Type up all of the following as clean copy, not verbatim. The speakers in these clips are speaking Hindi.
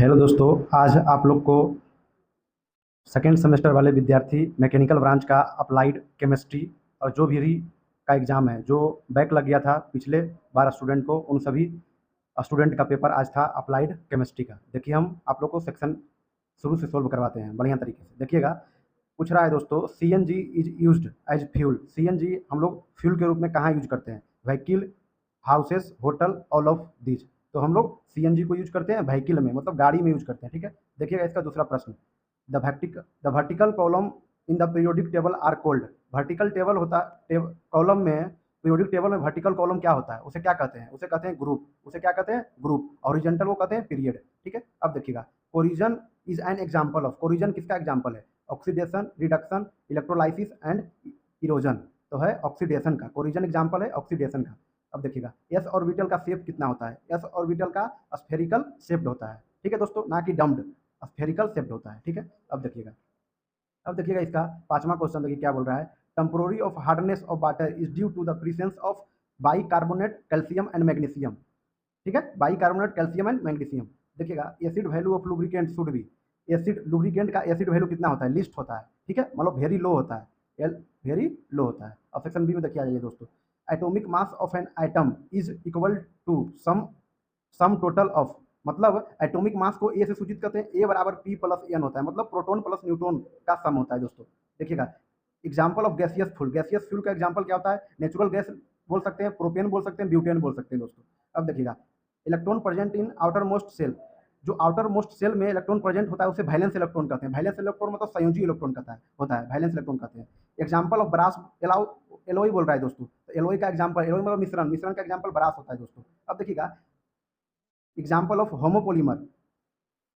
हेलो दोस्तों, आज आप लोग को सेकेंड सेमेस्टर वाले विद्यार्थी मैकेनिकल ब्रांच का अप्लाइड केमिस्ट्री और जो भी री का एग्ज़ाम है, जो बैक लग गया था पिछले 12 स्टूडेंट को, उन सभी स्टूडेंट का पेपर आज था अप्लाइड केमिस्ट्री का। देखिए, हम आप लोग को सेक्शन शुरू से सोल्व करवाते हैं बढ़िया तरीके से। देखिएगा, पूछ रहा है दोस्तों, CNG is used as fuel. CNG हम लोग फ्यूल के रूप में कहाँ यूज करते हैं? Vehicle, houses, hotel, all of these. तो हम लोग सीएनजी को यूज करते हैं व्हीकल में, मतलब गाड़ी में यूज करते हैं। ठीक है, देखिएगा इसका दूसरा प्रश्न। The vertical column in the periodic table are called. Vertical table होता कॉलम में, पीरियोडिक टेबल में वर्टिकल कॉलम क्या होता है? उसे क्या कहते हैं? उसे कहते हैं ग्रुप। उसे क्या कहते हैं? ग्रुप। हॉरिजॉन्टल को कहते हैं पीरियड। ठीक है, अब देखिएगा, corrosion is an example of. Corrosion किसका एग्जाम्पल है? Oxidation, reduction, electrolysis and erosion. तो है ऑक्सीडेशन का। कोरिजन एग्जाम्पल है ऑक्सीडेशन का। अब देखिएगा, एस ऑर्बिटल का शेप कितना होता है? एस ऑर्बिटल का स्फेरिकल शेप्ड होता है। ठीक है दोस्तों, ना कि डम्ड, स्फेरिकल शेप्ड होता है। ठीक है, अब देखिएगा इसका पांचवा क्वेश्चन। देखिए क्या बोल रहा है। Temporary of hardness of water is due to the presence of bicarbonate, calcium and magnesium. ठीक है, बाइकार्बोनेट, कैल्शियम एंड मैग्नीशियम। देखिएगा, acid value of lubricant should be. Acid lubricant का एसिड वैल्यू कितना होता है? लिस्ट होता है। ठीक है, मतलब वेरी लो होता है, एल वेरी लो होता है। अब सेक्शन बी में देखिए आ जाइए दोस्तों। Atomic mass of an item is equal to sum sum total of. मतलब एटॉमिक मास को ए से सूचित करते हैं। ए बराबर पी प्लस एन होता है, मतलब प्रोटॉन प्लस न्यूट्रॉन का सम होता है दोस्तों। देखिएगा, example of gaseous fuel. Gaseous fuel का एग्जाम्पल क्या होता है? नेचुरल गैस बोल सकते हैं, प्रोपेन बोल सकते हैं, ब्यूटेन बोल सकते हैं दोस्तों। अब देखिएगा, electron present in outermost shell. जो आउटर मोस्ट सेल में इलेक्ट्रॉन प्रेजेंट होता है उसे वैलेंस इलेक्ट्रॉन कहते हैं। वैलेंस इलेक्ट्रॉन मतलब संयोजी इलेक्ट्रॉन कहता है, होता है, वैलेंस इलेक्ट्रॉन कहते हैं। Example of brass alloy, alloy बोल रहा है दोस्तों। तो एलोई का एग्जाम्पल, एलोई मतलब मिश्रण, मिश्रण का एग्जाम्पल ब्रास होता है दोस्तों। अब देखिएगा, एग्जाम्पल ऑफ होमोपोलीमर।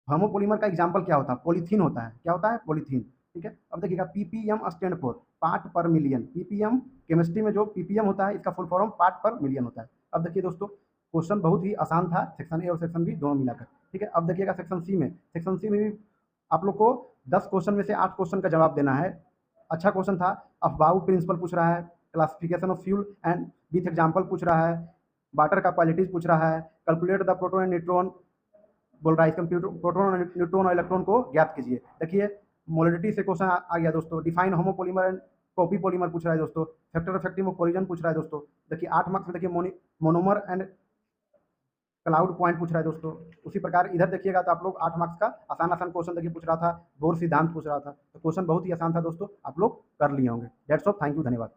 होमोपोलीमर का एग्जाम्पल क्या होता है? पॉलीथीन होता है। क्या होता है? पॉलीथीन। ठीक है, अब देखिएगा, पीपीएम स्टैंड फॉर पार्ट पर मिलियन। पीपीएम केमिस्ट्री में जो पीपीएम होता है, इसका फुल फॉर्म पार्ट पर मिलियन होता है। अब देखिए दोस्तों, क्वेश्चन बहुत ही आसान था, सेक्शन ए और सेक्शन बी दोनों मिलाकर। ठीक है, अब देखिएगा सेक्शन सी में। सेक्शन सी में भी आप लोग को 10 क्वेश्चन में से 8 क्वेश्चन का जवाब देना है। अच्छा क्वेश्चन था। अफबाऊ प्रिंसिपल पूछ रहा है, classification of fuel and with example पूछ रहा है, वाटर का क्वालिटीज पूछ रहा है, calculate the proton and neutron बोल रहा है। इसका प्रोटोन और न्यूट्रॉन और इलेक्ट्रॉन को ज्ञात कीजिए। देखिए, मोलिडिटी से क्वेश्चन आ गया दोस्तों। Define homopolymer and copy polymer पूछ रहा है दोस्तों। फैक्टर इफेक्टिव ऑफ कोलिजन पूछ रहा है दोस्तों। देखिए 8 मार्क्स में देखिए मोनोमर एंड क्लाउड पॉइंट पूछ रहा है दोस्तों। उसी प्रकार इधर देखिएगा तो आप लोग 8 मार्क्स का आसान आसान क्वेश्चन देखिए पूछ रहा था। बोर सिद्धांत पूछ रहा था। तो क्वेश्चन बहुत ही आसान था दोस्तों, आप लोग कर लिए होंगे। डेट्स ऑफ, थैंक यू, धन्यवाद।